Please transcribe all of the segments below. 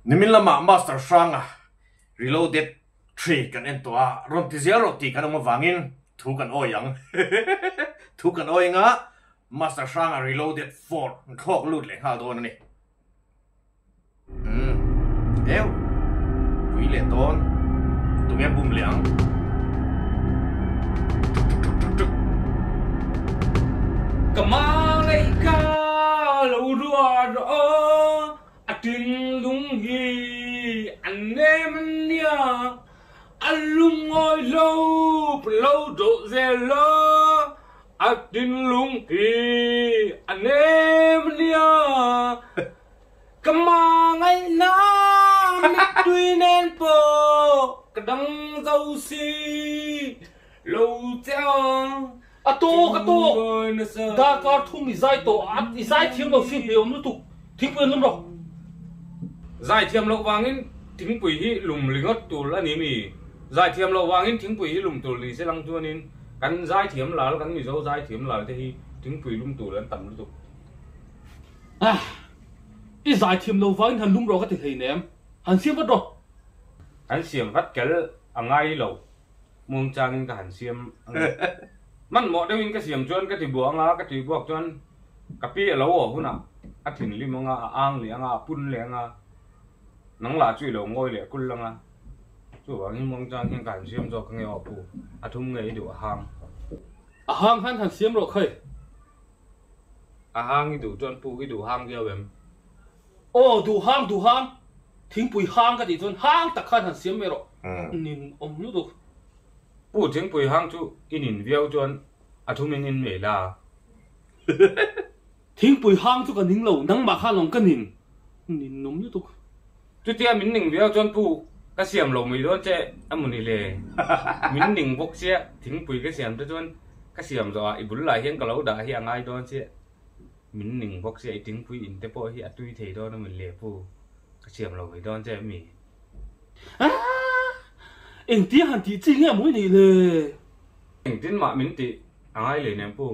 nimin lama master sanga reloaded 3 kan entoa ron ti zero ti kan mo wangin thu kan oyang thu kan oyanga master sanga reloaded 4 khok lut le ha don ni eo pui le ton tu nghe bum liang Kamang lại ca lâu đua rõ tin lung hi anh em nia anh lung ngồi lâu lâu độ dè lo tin lung hi anh em nia Kamang ai na tuy nên po kadang dâu si lâu treo à tô đã có thu mi giải tổ giải thiêm đầu xin điều nữa tụ thính quên lắm rồi giải thiêm lâu vàng in thính quỷ hi lùm linh ớt tụ là ní mi giải thiêm lâu vàng in thính quỷ hi lùm tụ lì sẽ lăng chua nên cắn giải thiêm là cắn mi dấu giải thiêm là thì thính quỷ lùm tụ là tầm nữa tụ à cái giải thiêm lâu vàng hắn lùm rồi cái thì ném hắn xiêm vắt rồi hắn xiêm vắt cái ngay lâu muông trang cái hắn xiêmมันเหมาะได้วิ่งก็เสียมจวนก็ถือบวงละก็ถือบวกจวนกับพี่เราอ๋อหุ่นอ่ะก็ถึงริมงาอ่างเหลียงอ่ะปุ่นเหลียงอ่ะนังหลาจุยเหลวงอยเหลียกุลลังอ่ะจู่ว่านี่มองจางยังการเสียมจอกเงาปูอาทุ่มเงยดูหางหางหันหันเสียมหรอกเคยหางนี่ดูจวนปูนี่ดูหางเดียวเองโอ้ดูหางทิ้งปุ๋ยหางก็ดีจวนหางตะขันหันเสียมไม่หรอกนี่อมรู้ดูปูถึงปุ๋ยหางจู่อินินเวียวจวนอาทุ่มอินินเวลาทิ้งปุ๋ยหางจู่กันทิ้งเหลวนั่งมาข้าลงกันนินนมอยู่ตุกจู่เตี้ยมินหนึ่งเวียวจวนปูก็เสียมเหลวไม่โดนเจ้อมุนีเลยมินหนึ่งพกเสียทิ้งปุ๋ยก็เสียมจวนก็เสียมจ่ออีบุลไหลเฮียงกับเราด่าเฮียง่ายโดนเสียมินหนึ่งพกเสียทิ้งปุ๋ยอินเตปโปเฮียตุยเทโดนมันเลยปูก็เสียมเหลวไม่โดนเจ้มีเอ็งที่หันที่จริงอะมุ้ยนี่เลยเอ็งที่มามินติอะไรเลยเนี่ยปู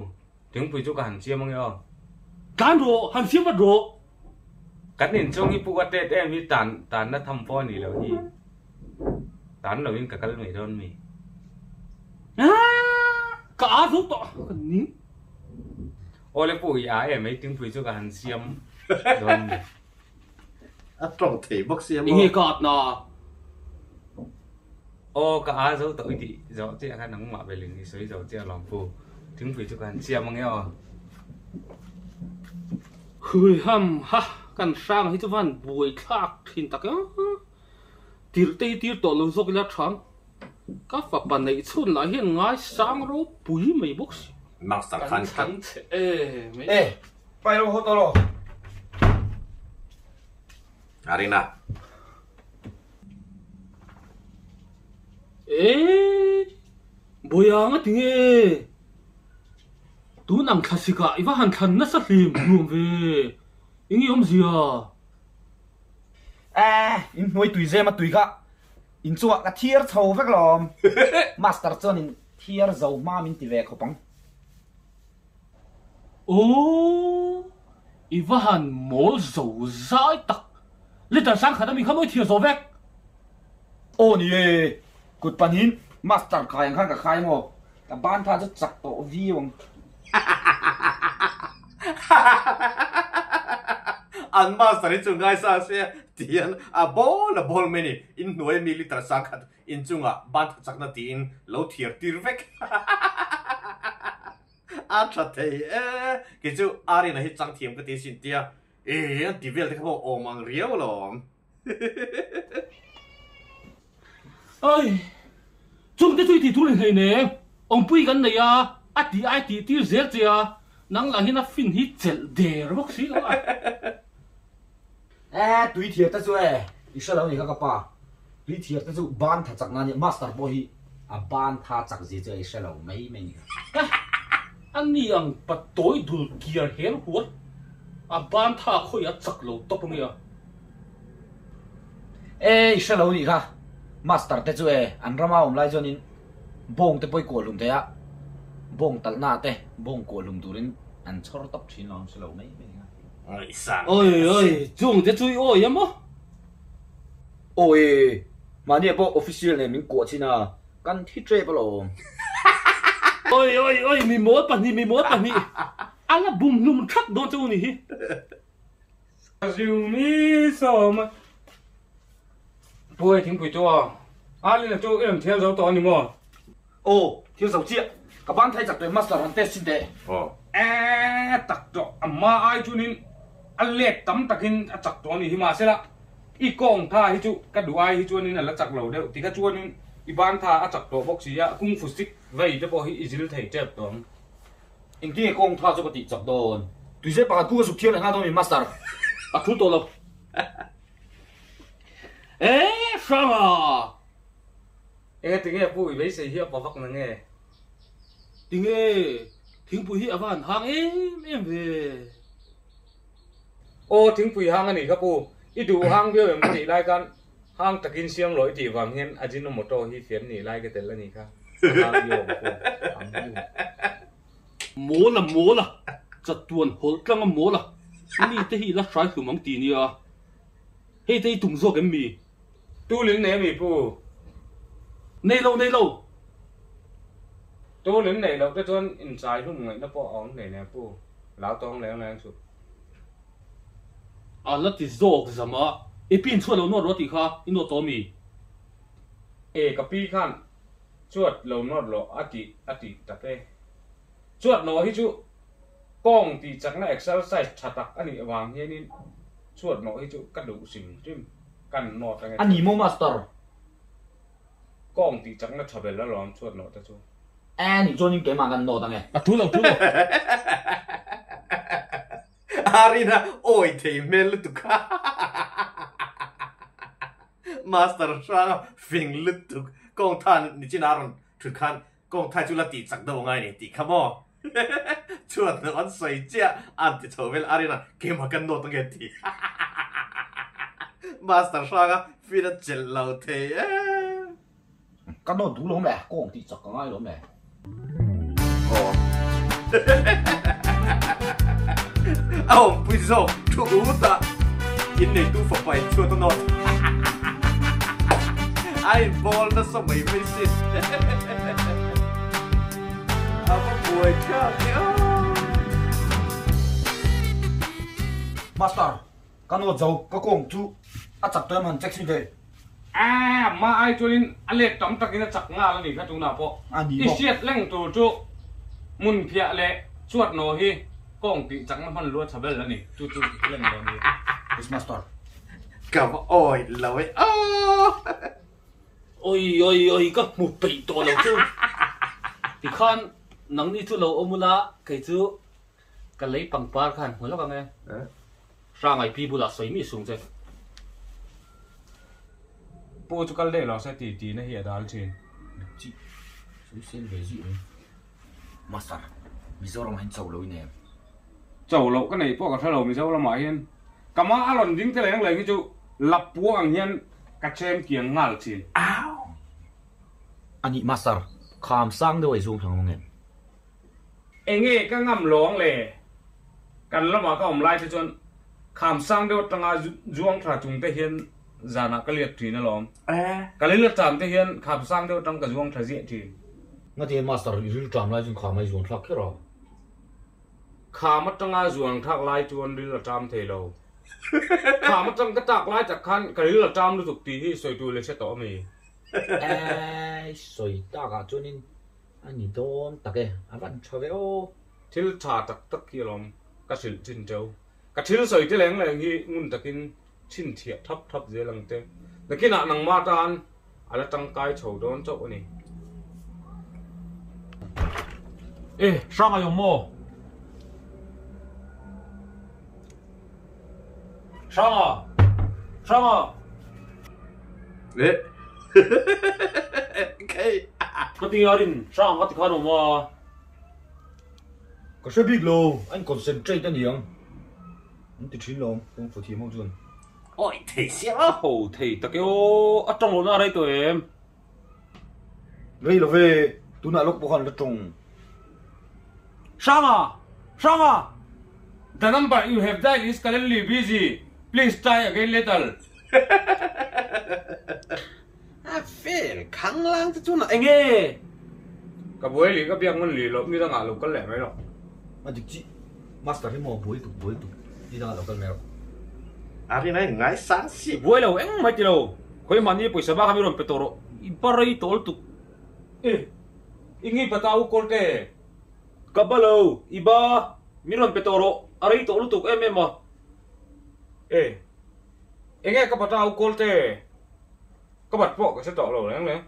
ถึงปุยจุกหันเสียมั้งย่อการโรหันเสียมาโรกันเห็นช่วงนี้ปูก็เต้มีตานน่ะทำฟ้อนนี่แล้วที่ตานเราวิ่งกับกันไม่โดนมีก็อาทุกต่อกันนี้โอ้เลยปูอีอาเอ็มไม่ถึงปุยจุกหันเสียมโดนมีตรงที่บอกเสียมอีกอดเนาะโอ้ก็อาสู้ตัวดีเจ้าเจ้าข้านังมาไปเรื่องนี้สวยเจ้าเจ้าลองปูถึงไปจุกันเชียมั้งเนี่ยเฮ้ยฮัมฮะกันสร้างให้ทุกวันบวยคากทิ้งตะกี้ตีตัวลุยสุกแล้วช้างก็ฝักปันในชุนหลายเห็นง่ายสร้างรูปปุ๋ยไม่บุกสิมักสังคันกันไปโลโหตัวโลอารีนา뭐야 nga tinge tu nang khasika iwa han khan na sa hlim rum ve ingi om zia in noi tui je ma tui ka in chuwa ka thier chho vek lom master chon in thier zo ma min ti ve khopang o iwa han mol zo zai tak lita sang khada mi khamoi thier zo vek o ni e kut panin master khai ang khan ka khai mo ka ban tha chu chak to vi wong an master ni chu ngai sa se tian a bol meni in noi militer sakhat in chunga ban chakna ti in lo thier tir vek a thate ke chu ari na hi chang thiam ka ti sin tia an ti vel te kho omang riau lom ơi chúng cái thì thu lên này nè ông bui gần này à ai tí dễ gì nắng là hiện nó phình hít chẹt đè rồi bác sĩ tui thiệt ta chu isa lo ni ka pa tui thiệt ta chu ban tha chak na ni master boy a ban tha chak ji che isa lo mai mai anh ni ang pat tối dul kia hel huat a ban tha khoi a chak lo top ngia isa lo ni ka master te chu an rama om lai jonin bong te poi ko lum te a bong tal na te bong ko lum turin an chor top thin long selo mai oi sang oi chung te chui oi yamo ôi mà nè bộ official này mình của chi nào căn thiết chế bao lâu ôi mi mót pani ala bum num thắt đón châu nỉ dìu mi sao mà bôi thím bùi cho ali là châu em theo dấu to nỉ mò ô thiếu dấu chia các bạn thấy chắc tôi master hắn test xin đệ tak cho amma ai chu nín ăn lẹt tắm takin chắc to nỉ mà sẽ là i kong tha hi chu ka duai hi chu nín là chắc lâu đâu thì cái chu nín i ban tha chắc to bốc xí à cung phụ xích vậy đó bỏ hi izil thầy chép tóm anh kia con tha cho cái tỷ chắc đồn tôi sẽ bảo cô sụp thiếu lại ngay thôi mình master thu to lâu ê sao à tiếng nghe bùi mấy sự hiệp vào vắc nó nghe tiếng nghe tiếng bùi hiệp vào hàng em về ô tiếng bùi hàng này các bù ít đủ hàng biểu em chỉ lạiกันhàng takin xiang lối chỉ vàng hen ajinomoto hi phiền này lại cái tên là gì cả múa là chặt tuần hốt trăng múa là ni thế hi là trái khử mắm tì nia hey thế thùng ruột cái mì tu lính này mì bù nay lâu tu lính này lâu cái tuần inside lúc này nó bỏ ống này nè bù lão tông lén sụp à là tí ruột cái gì mà pin chuột lâu nó rót tí kha nó to mì cái pi khan chuột lâu nó lo ati tắc cái chuột nó hi chu con thì chắc là exercise chặt tắc anh ấy vàng như nên chuột nó hi chu cắt đủ xỉn chứ cần nọ cái anh nhỉ mo master con thì chắc là chập là làm chuột nó ta chu anh nhỉ cho những cái mà gần nọ tăng này thu lâu Arina oi thì men lu tu ka master sang phình lu tu con than ni chin aron thu khan con thai chu la ti chak do ngai ni ti khamo chuột nó ăn sấy chia ăn thì thầu với Arina game mà cần nốt tăng cái thì master sang phi đã chết lâu thế cái nọ đủ lắm mẹ con thì chắc có ai lắm mẹ ông bây giờ chú ta in này tu phải phải chuột nó ai ball nó sao mấy mấy xịt buổi cha master cái nọ giàu cái con chú chắc tôi mình check xin về mà ai cho nên anh lệ tóm tắc cái chắc ngà là gì các chúng nào po đi xiết leng tổ chú mun phia lệ chuột nó hi con thì chắc nó phân luôn chả biết là gì chú leng nó đi yes master cầm oi lối ôi các một bị to lâu chú thì khan nắng đi chú lâu ôm la cái chú cái lấy bằng par khan hồi lúc anh nghe ra ngày pi bula sấy mi xuống chứ bố chú cái lấy là sẽ tí nó hiện đại trên chị chú xin về gì đấy master bây giờ làm hành sầu lối nè sầu lậu cái này bố cái sầu mình sầu là mãi hiền cả má lần dính cái này cái chú lập búa anh hiền cái xem kiềng ngал trên anh master khám sang đâu ấy dùng thằng nghe anh nghe cái ngầm lóng lệ cái là mà cái ông lại thì chọn khám sang đâu tăng à duong thà chúng ta hiền giả nát cái liệt thủy nó lóng cái liệt chạm ta hiền khám sang đâu tăng cái duong thà diện thủy ngay thì master rưu chạm lại dùng khám hay dùng thắc cái rồi khám mất tăng à duong thắc lại chọn đi là chạm thế lâu khám mất tăng cái thắc lại chắc khăn cái liệt chạm được tí soi tu lên sẽ tỏ mì soi ta cả cho nên anh đón ta cái vẫn cho về ô thiếu trà tắc kia lòng cái sự chín châu cái thiếu soi cái lén là như ngun ta kinh chín thiệt thấp dưới lăng tên là cái nạn năng ma tan à là tăng cái chầu đón chỗ này sao mà dùng mồ sao mà đấy cái có tiếng ở đình sao có tiếng khăn không mà có sẽ biết luôn anh còn xem chơi tên hiền anh tự chín luôn không phải thì mong chuẩn ôi thì xéo ồ thì ta kêu ở trong lỗ ra đây tụi em về là về tôi nói lúc bố con là trùng Shama the number you have dialed is currently busy please try again later phê khăng lang cho nó anh nghe cái buổi lì cái biếng mình lì lộn như đang ngả lục cái lẻ mấy rồi mà thực chí master cái mò buổi tụ đi ra đâu cần mèo Ari này ngay sáng xí. buổi lâu anh mấy lâu khơi mà đi bồi saba kami ron petoro iparay tol tu ingi patau kolte kabalo iba miron petoro aray tol tu em mà ingi cái patau kolte cái bát bọ cái sẽ tỏ lẩu đấy anh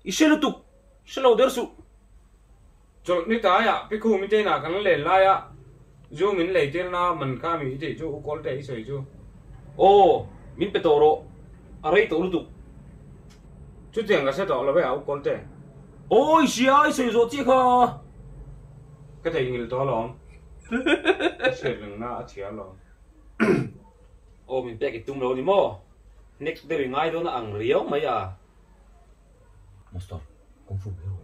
Isya lu tu selaw dersu cho ni ta ya pi khu mi te na kan le la ya jo min le te na man ka mi te jo kolte i soi jo oh min petoro aray tol tu chút tiền cái sẽ tỏ là với áo kolte oh isya zo chi kha cái thầy người to lắm sẽ đừng na chia lắm oh min pek itum lo ni mo next day ngai do na ang riau mai à master công phu hero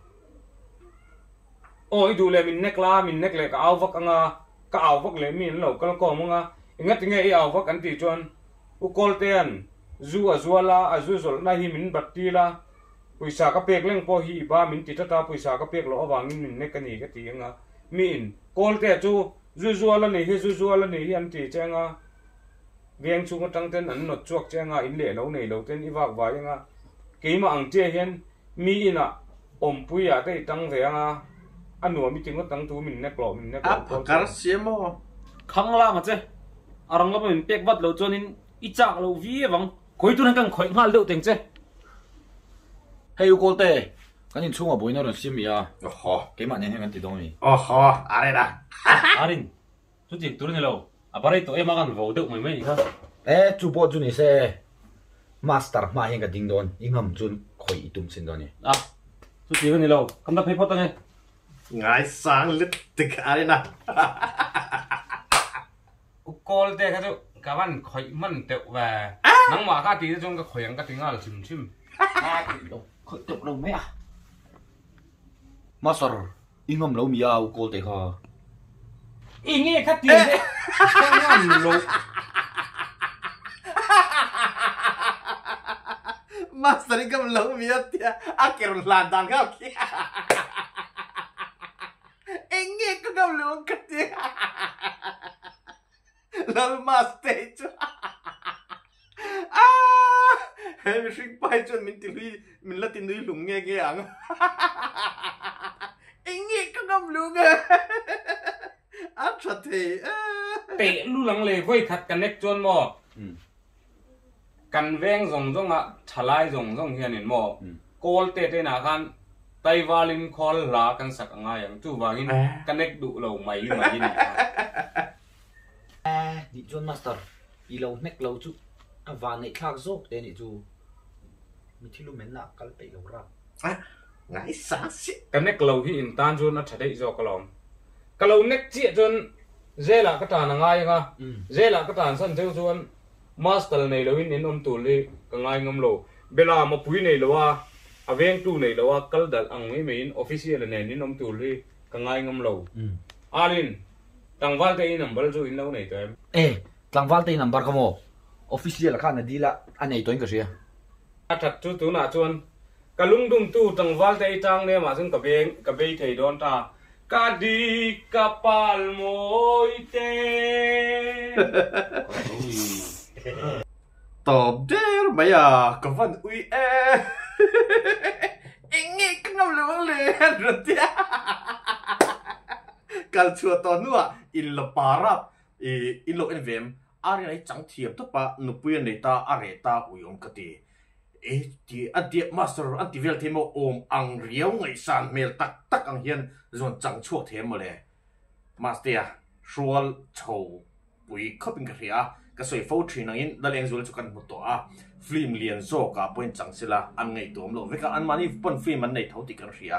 ôi đủ là mình neck là cái áo vác anga cái áo vác là mình lâu cái con mông à ngắt nghe áo vác anh ti chọn u kolten zu la zu zol na hi min batti la puisa ka pek leng po hi ba min ti ta puisa ka pek lo awang min neck ani cái ti anga min kolte chu zu la ni hi zu la ni hi an ti chenga vieng chu ka tang ten an not chuak chenga in le lo nei lo ten i wak wa anga ke ma ang che hian mi ina om puya te tang ve anga anu mi ting tang tu min neck lo Apakar xí mo. khang la ma che arang la min pek wat lo chonin ichak lo vi wang khoi tu nang khoi ngal do teng che hey ukolte cái nhìn chung ở buổi nó là sim à Oho. cái mà nhanh hơn thì đâu nhỉ Oho. Ari na. arin tu ti tur ni lo aparay to emagan vo de mai mai ha chú bộ chú này sẽ master mà hiện cái ding don ingam chun khoi itum sin don nhỉ à tu ti ni lo kam da phei phot ne Ngay sáng lít tịch Ari na. kolte ka chu ka van khoi man te wa nang ma ka ti chung ka khoyang ka tinga la chim khoi tục đâu mấy à master ingam lâu mi à ukolte ha ingi ka ti de ngam lo Master ikam lâu miat ya. Akhir lantan kau kia. Engi ko kam lâu ketia. Lalu master itu. Hei sing pai chun min latin lui lung nghe nghe ang. Engi ko kam lâu nghe. Acha the. te lu lang le voi khat connect chon mo kan veng zong zong a thalai zong zong hian in mo kolte te na kan taiwalin khol la kan sak anga yang tu wangin connect du lo mai ni đi chun master đi lâu neck lâu chú và này khác dốc tên này chú mình thi lu men nạ cái tẩy lâu ra Ngay sáng xí. connect lo hi in tan chon a thadei zo kalom kalau next chi chon zela ka ta na ngai nga zela ka tan san theu chon master nei lo in om tu le ka ngai ngam lo bela ma pui nei lo wa aveng tu nei lo wa kal dal ang me in official nei in om tu le ka ngai ngam lo alin tang wal te number chu in lo nei to em tlang val tay number ka mo official là khana di la anh ấy toin ka sia a that chu tu na chon kalung dum tu tang wal te tang ne ma sun ka be thei don ta Kadi kapal moite. Top der maya kavan ui Ingi kengam lu le rutia. Kal chua to nua in la para in lo envem ari nai chang thiam to pa nu puyan nei ta are ta uyom kati. Ti anti master anti vel themo om ang riau ngai san mel tak ang hian zon chang chuak them le master shual chou pui khoping ka ria ka soi fo thin in da leng zul chukan mu to a film lian zo ka point chang sila an ngai tom lo veka an mani pon film an nei thoti kan ria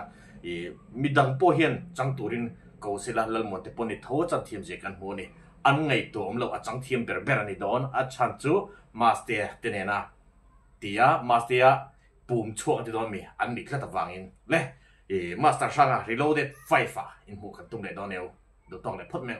midang po hian chang turin ko sila lal mo te poni tho chan thiam je kan mu ni an ngai tom lo a chang thiam ber ber ani don a chan chu master tenena tia master pum chuak ti don mi an mi kla ta wangin le master shanga reloaded 5 in mu kan tung le don neu do tong le phot me